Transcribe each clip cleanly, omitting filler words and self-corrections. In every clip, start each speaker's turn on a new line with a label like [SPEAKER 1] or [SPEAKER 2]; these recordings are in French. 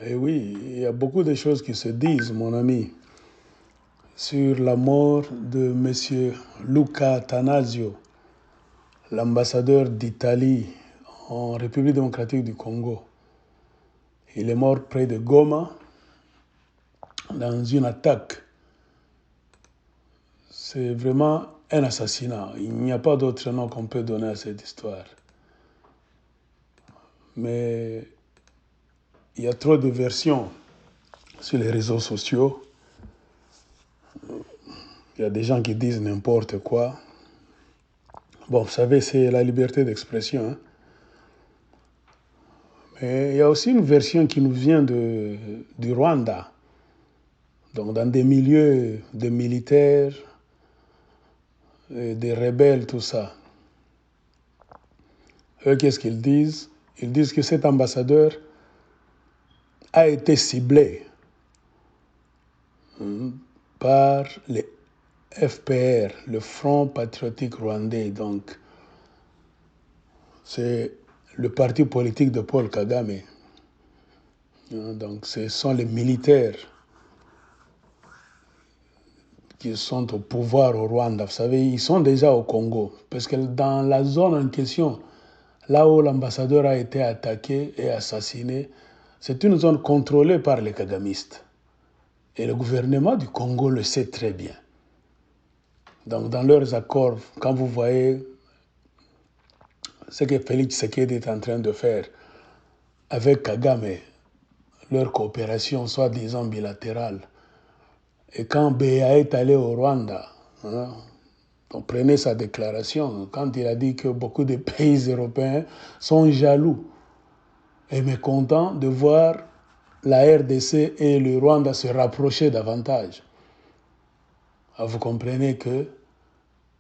[SPEAKER 1] Et oui, il y a beaucoup de choses qui se disent, mon ami, sur la mort de M. Luca Attanasio, l'ambassadeur d'Italie en République démocratique du Congo. Il est mort près de Goma dans une attaque. C'est vraiment un assassinat. Il n'y a pas d'autre nom qu'on peut donner à cette histoire. Mais il y a trop de versions sur les réseaux sociaux. Il y a des gens qui disent n'importe quoi. Bon, vous savez, c'est la liberté d'expression. Hein. Mais il y a aussi une version qui nous vient du Rwanda. Donc, dans des milieux de militaires, des rebelles, tout ça. Eux, qu'est-ce qu'ils disent? Ils disent que cet ambassadeur a été ciblé par les FPR, le Front patriotique rwandais. Donc, c'est le parti politique de Paul Kagame. Donc, ce sont les militaires qui sont au pouvoir au Rwanda. Vous savez, ils sont déjà au Congo. Parce que dans la zone en question, là où l'ambassadeur a été attaqué et assassiné, c'est une zone contrôlée par les kagamistes. Et le gouvernement du Congo le sait très bien. Donc, dans leurs accords, quand vous voyez ce que Félix Tshisekedi est en train de faire avec Kagame, leur coopération soi-disant bilatérale, et quand Béa est allé au Rwanda, hein, on prenait sa déclaration, quand il a dit que beaucoup de pays européens sont jaloux et mécontents de voir la RDC et le Rwanda se rapprocher davantage. Vous comprenez que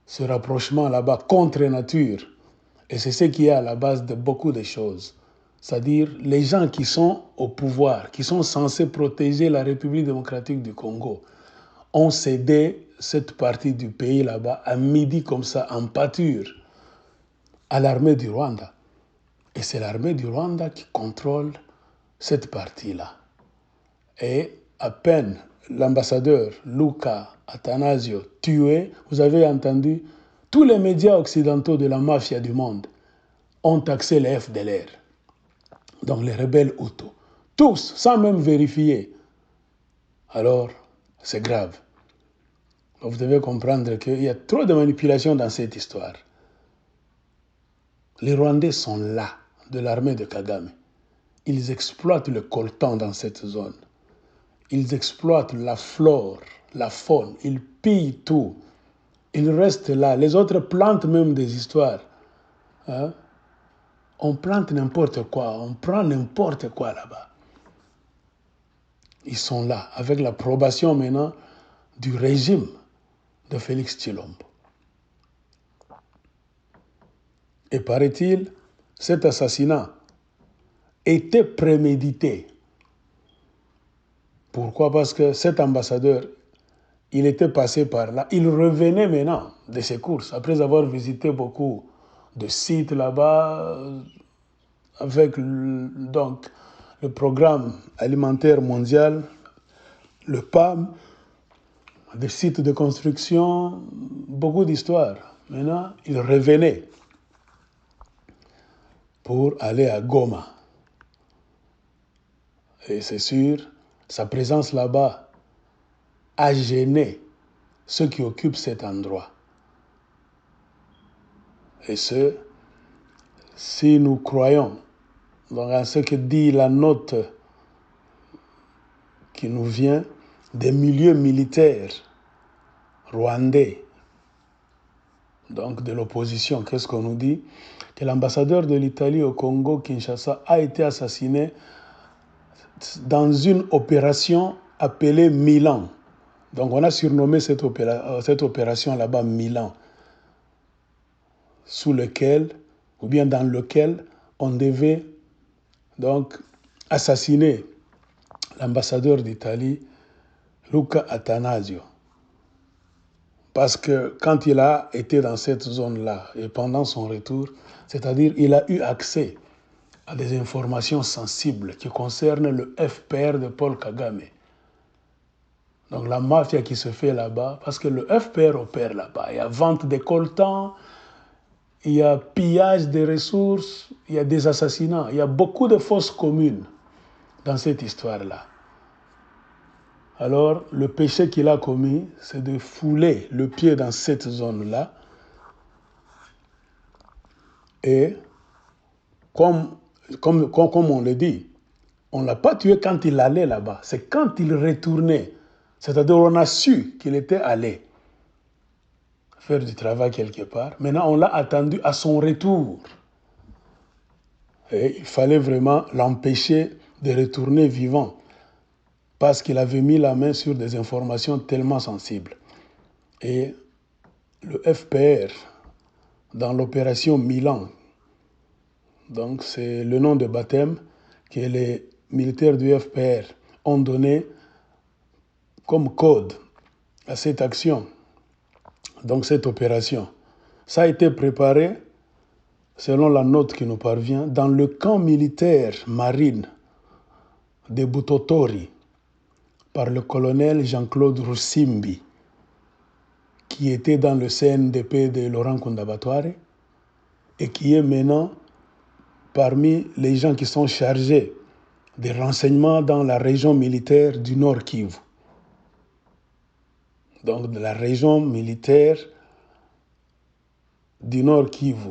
[SPEAKER 1] ce rapprochement là-bas contre nature, et c'est ce qui est à la base de beaucoup de choses, c'est-à-dire les gens qui sont au pouvoir, qui sont censés protéger la République démocratique du Congo, ont cédé cette partie du pays là-bas à midi comme ça, en pâture, à l'armée du Rwanda. Et c'est l'armée du Rwanda qui contrôle cette partie-là. Et à peine l'ambassadeur Luca Attanasio tué, vous avez entendu, tous les médias occidentaux de la mafia du monde ont taxé les FDLR, donc les rebelles Hutus. Tous, sans même vérifier. Alors, c'est grave. Vous devez comprendre qu'il y a trop de manipulation dans cette histoire. Les Rwandais sont là, de l'armée de Kagame. Ils exploitent le coltan dans cette zone. Ils exploitent la flore, la faune. Ils pillent tout. Ils restent là. Les autres plantent même des histoires. Hein? On plante n'importe quoi. On prend n'importe quoi là-bas. Ils sont là, avec l'approbation maintenant du régime de Félix Tshilombo. Et paraît-il, cet assassinat était prémédité. Pourquoi? Parce que cet ambassadeur, il était passé par là. Il revenait maintenant de ses courses, après avoir visité beaucoup de sites là-bas, avec donc, le programme alimentaire mondial, le PAM, des sites de construction, beaucoup d'histoires. Maintenant, il revenait pour aller à Goma. Et c'est sûr, sa présence là-bas a gêné ceux qui occupent cet endroit. Et ce, si nous croyons donc à ce que dit la note qui nous vient des milieux militaires rwandais, donc de l'opposition, qu'est-ce qu'on nous dit? Que l'ambassadeur de l'Italie au Congo, Kinshasa, a été assassiné dans une opération appelée Milan. Donc on a surnommé cette opération là-bas Milan, sous lequel, ou bien dans lequel, on devait donc assassiner l'ambassadeur d'Italie, Luca Attanasio. Parce que quand il a été dans cette zone-là, et pendant son retour, c'est-à-dire il a eu accès à des informations sensibles qui concernent le FPR de Paul Kagame. Donc la mafia qui se fait là-bas, parce que le FPR opère là-bas. Il y a vente des coltans, il y a pillage des ressources, il y a des assassinats, il y a beaucoup de fausses communes dans cette histoire-là. Alors, le péché qu'il a commis, c'est de fouler le pied dans cette zone-là. Et comme on le dit, on ne l'a pas tué quand il allait là-bas. C'est quand il retournait. C'est-à-dire on a su qu'il était allé faire du travail quelque part. Maintenant, on l'a attendu à son retour. Et il fallait vraiment l'empêcher de retourner vivant parce qu'il avait mis la main sur des informations tellement sensibles. Et le FPR, dans l'opération Milan, donc c'est le nom de baptême que les militaires du FPR ont donné comme code à cette action, donc cette opération. Ça a été préparé, selon la note qui nous parvient, dans le camp militaire marine de Butotori par le colonel Jean-Claude Roussimbi, qui était dans le CNDP de Laurent Kundabatware et qui est maintenant parmi les gens qui sont chargés des renseignements dans la région militaire du Nord Kivu. Donc de la région militaire du Nord Kivu.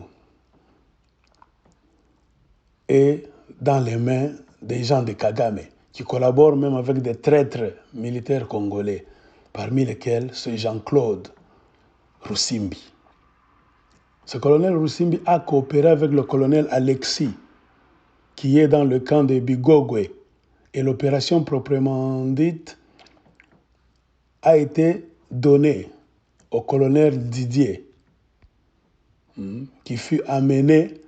[SPEAKER 1] Et dans les mains des gens de Kagame, qui collaborent même avec des traîtres militaires congolais, parmi lesquels ce Jean-Claude Roussimbi. Ce colonel Roussimbi a coopéré avec le colonel Alexis, qui est dans le camp de Bigogwe. Et l'opération proprement dite a été donnée au colonel Didier, qui fut amené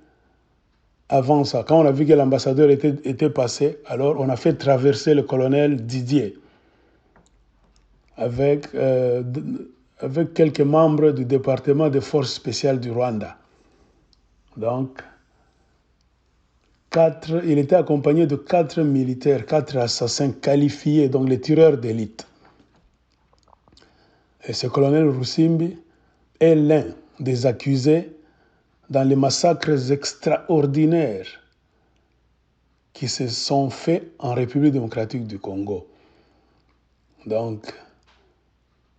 [SPEAKER 1] avant ça. Quand on a vu que l'ambassadeur était passé, alors on a fait traverser le colonel Didier avec quelques membres du département des forces spéciales du Rwanda. Donc, il était accompagné de 4 militaires, 4 assassins qualifiés, donc les tireurs d'élite. Et ce colonel Roussimbi est l'un des accusés dans les massacres extraordinaires qui se sont faits en République démocratique du Congo. Donc,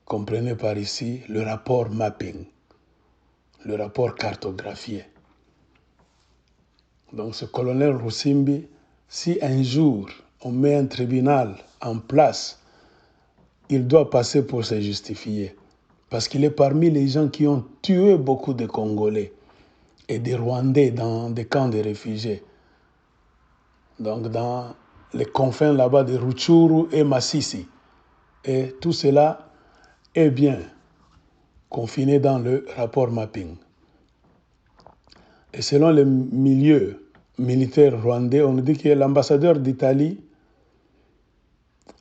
[SPEAKER 1] comprenez par ici le rapport mapping, le rapport cartographié. Donc ce colonel Roussimbi, si un jour on met un tribunal en place, il doit passer pour se justifier. Parce qu'il est parmi les gens qui ont tué beaucoup de Congolais et des Rwandais dans des camps de réfugiés. Donc dans les confins là-bas de Rutshuru et Masisi. Et tout cela est bien confiné dans le rapport mapping. Et selon les milieux militaires rwandais, on nous dit que l'ambassadeur d'Italie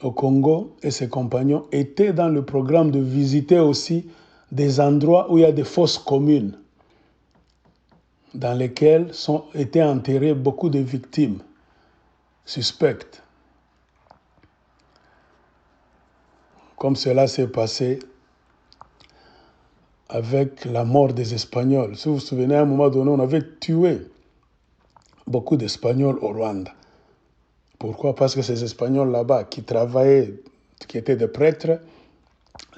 [SPEAKER 1] au Congo et ses compagnons étaient dans le programme de visiter aussi des endroits où il y a des fosses communes dans lesquelles étaient enterrées beaucoup de victimes suspectes. Comme cela s'est passé avec la mort des Espagnols. Si vous vous souvenez, à un moment donné, on avait tué beaucoup d'Espagnols au Rwanda. Pourquoi? Parce que ces Espagnols là-bas qui travaillaient, qui étaient des prêtres,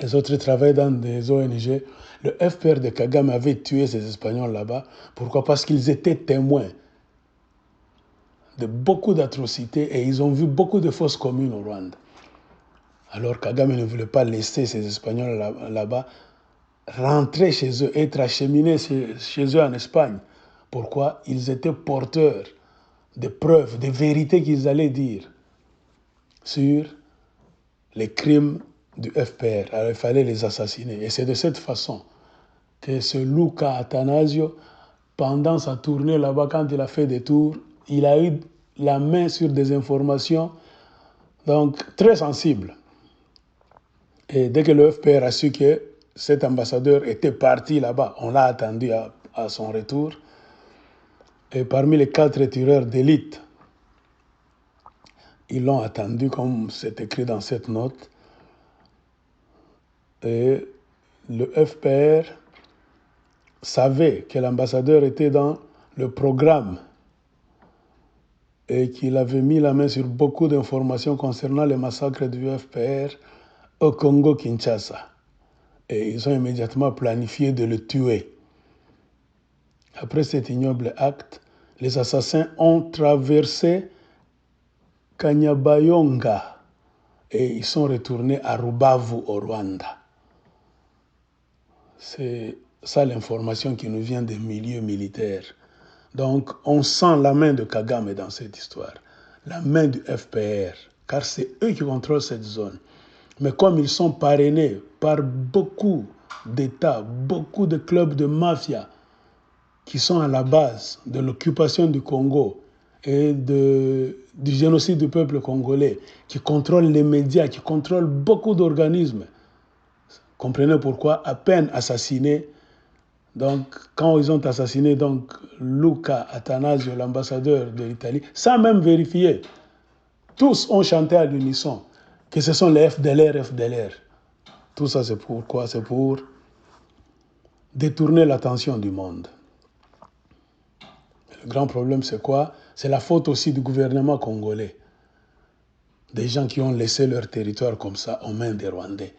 [SPEAKER 1] les autres travaillaient dans des ONG. Le FPR de Kagame avait tué ces Espagnols là-bas. Pourquoi? Parce qu'ils étaient témoins de beaucoup d'atrocités et ils ont vu beaucoup de fosses communes au Rwanda. Alors Kagame ne voulait pas laisser ces Espagnols là-bas rentrer chez eux, être acheminés chez eux en Espagne. Pourquoi? Ils étaient porteurs de preuves, de vérités qu'ils allaient dire sur les crimes du FPR. Alors il fallait les assassiner. Et c'est de cette façon que ce Luca Attanasio, pendant sa tournée là-bas, quand il a fait des tours, il a eu la main sur des informations donc très sensibles. Et dès que le FPR a su que cet ambassadeur était parti là-bas, on l'a attendu à son retour. Et parmi les 4 tireurs d'élite, ils l'ont attendu, comme c'est écrit dans cette note. Et le FPR savait que l'ambassadeur était dans le programme et qu'il avait mis la main sur beaucoup d'informations concernant les massacres du FPR au Congo-Kinshasa. Et ils ont immédiatement planifié de le tuer. Après cet ignoble acte, les assassins ont traversé Kanyabayonga et ils sont retournés à Rubavu au Rwanda. C'est ça l'information qui nous vient des milieux militaires. Donc on sent la main de Kagame dans cette histoire, la main du FPR, car c'est eux qui contrôlent cette zone. Mais comme ils sont parrainés par beaucoup d'États, beaucoup de clubs de mafia qui sont à la base de l'occupation du Congo et du génocide du peuple congolais, qui contrôlent les médias, qui contrôlent beaucoup d'organismes, comprenez pourquoi, à peine assassinés. Donc, quand ils ont assassiné donc, Luca Attanasio, l'ambassadeur de l'Italie, sans même vérifier, tous ont chanté à l'unisson que ce sont les FDLR, FDLR. Tout ça, c'est pour quoi? C'est pour détourner l'attention du monde. Le grand problème, c'est quoi? C'est la faute aussi du gouvernement congolais. Des gens qui ont laissé leur territoire comme ça aux mains des Rwandais,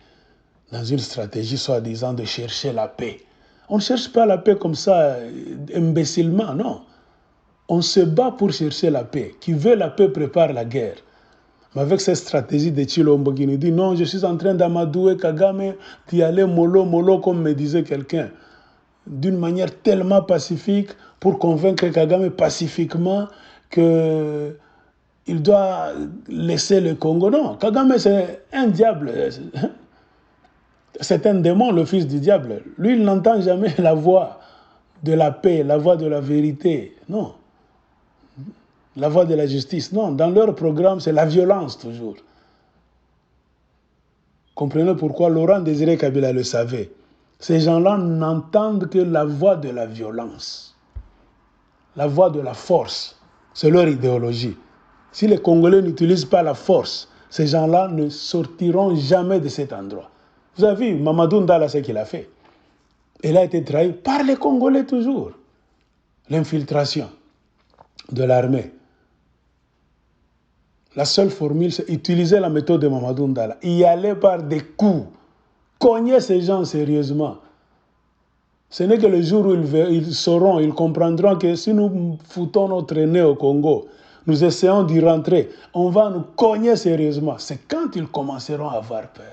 [SPEAKER 1] dans une stratégie soi-disant de chercher la paix. On ne cherche pas la paix comme ça, imbécilement, non. On se bat pour chercher la paix. Qui veut la paix prépare la guerre. Mais avec cette stratégie de Tshilombo qui nous dit non, je suis en train d'amadouer Kagame, d'y aller mollo, mollo, comme me disait quelqu'un, d'une manière tellement pacifique pour convaincre Kagame pacifiquement qu'il doit laisser le Congo. Non, Kagame c'est un diable. C'est un démon, le fils du diable. Lui, il n'entend jamais la voix de la paix, la voix de la vérité. Non. La voix de la justice. Non. Dans leur programme, c'est la violence toujours. Comprenez pourquoi Laurent Désiré Kabila le savait. Ces gens-là n'entendent que la voix de la violence, la voix de la force. C'est leur idéologie. Si les Congolais n'utilisent pas la force, ces gens-là ne sortiront jamais de cet endroit. Vous avez vu Mamadou Ndala ce qu'il a fait. Il a été trahi par les Congolais toujours. L'infiltration de l'armée. La seule formule, c'est utiliser la méthode de Mamadou Ndala. Y aller par des coups. Cogner ces gens sérieusement. Ce n'est que le jour où ils sauront, ils comprendront que si nous foutons notre nez au Congo, nous essayons d'y rentrer, on va nous cogner sérieusement. C'est quand ils commenceront à avoir peur.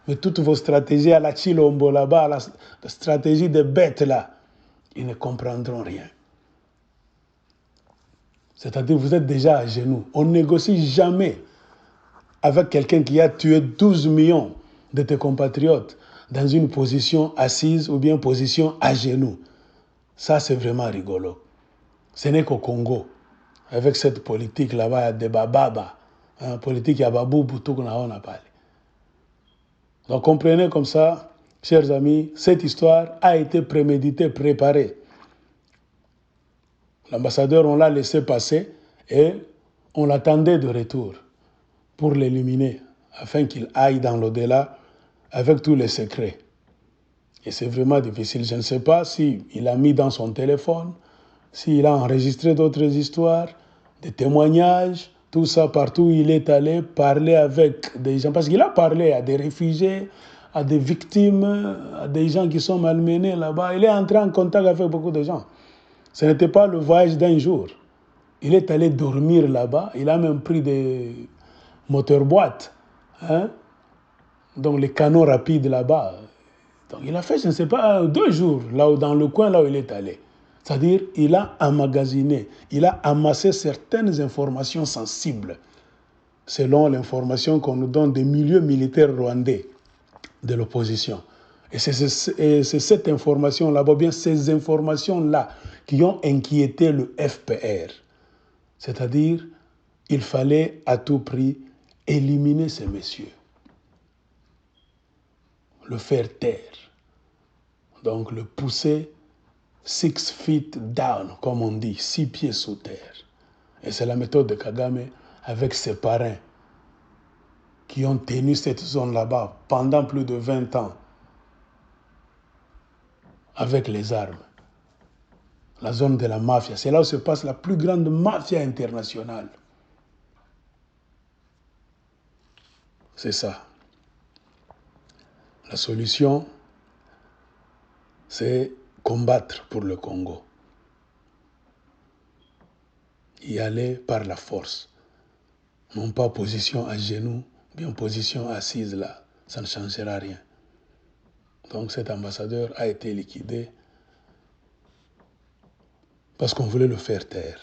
[SPEAKER 1] Mais toutes vos stratégies à la Tshilombo là-bas, la stratégie des bêtes là, ils ne comprendront rien. C'est-à-dire vous êtes déjà à genoux. On ne négocie jamais avec quelqu'un qui a tué 12 millions de tes compatriotes dans une position assise ou bien position à genoux. Ça, c'est vraiment rigolo. Ce n'est qu'au Congo, avec cette politique là-bas, il y a des bababa, politique ya baboubou, tout qu'on a parlé. Donc comprenez comme ça, chers amis, cette histoire a été préméditée, préparée. L'ambassadeur, on l'a laissé passer et on l'attendait de retour pour l'éliminer, afin qu'il aille dans l'au-delà avec tous les secrets. Et c'est vraiment difficile. Je ne sais pas s'il a mis dans son téléphone, s'il a enregistré d'autres histoires, des témoignages, tout ça, partout où il est allé parler avec des gens. Parce qu'il a parlé à des réfugiés, à des victimes, à des gens qui sont malmenés là-bas. Il est entré en contact avec beaucoup de gens. Ce n'était pas le voyage d'un jour. Il est allé dormir là-bas. Il a même pris des moteurs-boîtes, donc les canaux rapides là-bas. Donc il a fait, je ne sais pas, 2 jours là dans le coin là où il est allé. C'est-à-dire il a emmagasiné, il a amassé certaines informations sensibles selon l'information qu'on nous donne des milieux militaires rwandais de l'opposition. Et c'est cette information-là, bien ces informations-là qui ont inquiété le FPR. C'est-à-dire, il fallait à tout prix éliminer ces messieurs, le faire taire, donc le pousser 6 feet down, comme on dit, 6 pieds sous terre. Et c'est la méthode de Kagame avec ses parrains qui ont tenu cette zone là-bas pendant plus de 20 ans avec les armes. La zone de la mafia, c'est là où se passe la plus grande mafia internationale. C'est ça. La solution, c'est combattre pour le Congo. Y aller par la force. Non pas position à genoux, bien position assise là. Ça ne changera rien. Donc cet ambassadeur a été liquidé parce qu'on voulait le faire taire.